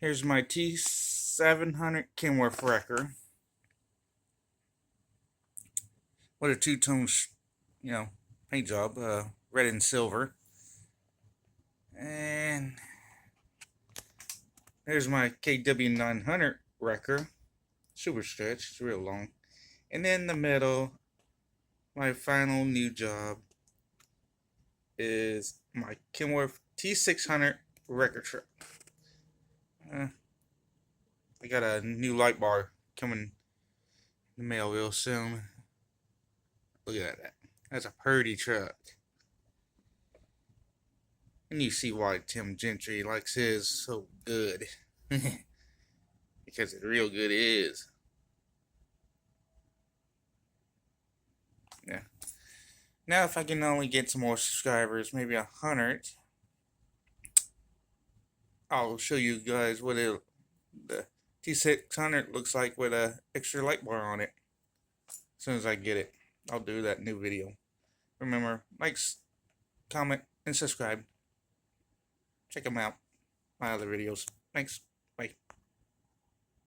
Here's my t-700 Kenworth wrecker with a two-tone, paint job, red and silver. And there's my w-900 wrecker, super stretch, it's real long. And in the middle, my final new job is my Kenworth t-600 wrecker truck. I got a new light bar coming in the mail real soon. Look at that. That's a pretty truck. And you see why Tim Gentry likes his so good. Because it real good is. Yeah. Now if I can only get some more subscribers, maybe 100, I'll show you guys what the t-600 looks like with a extra light bar on it. As soon as I get it, I'll do that new video. Remember, like, comment, and subscribe. Check them out, my other videos. Thanks.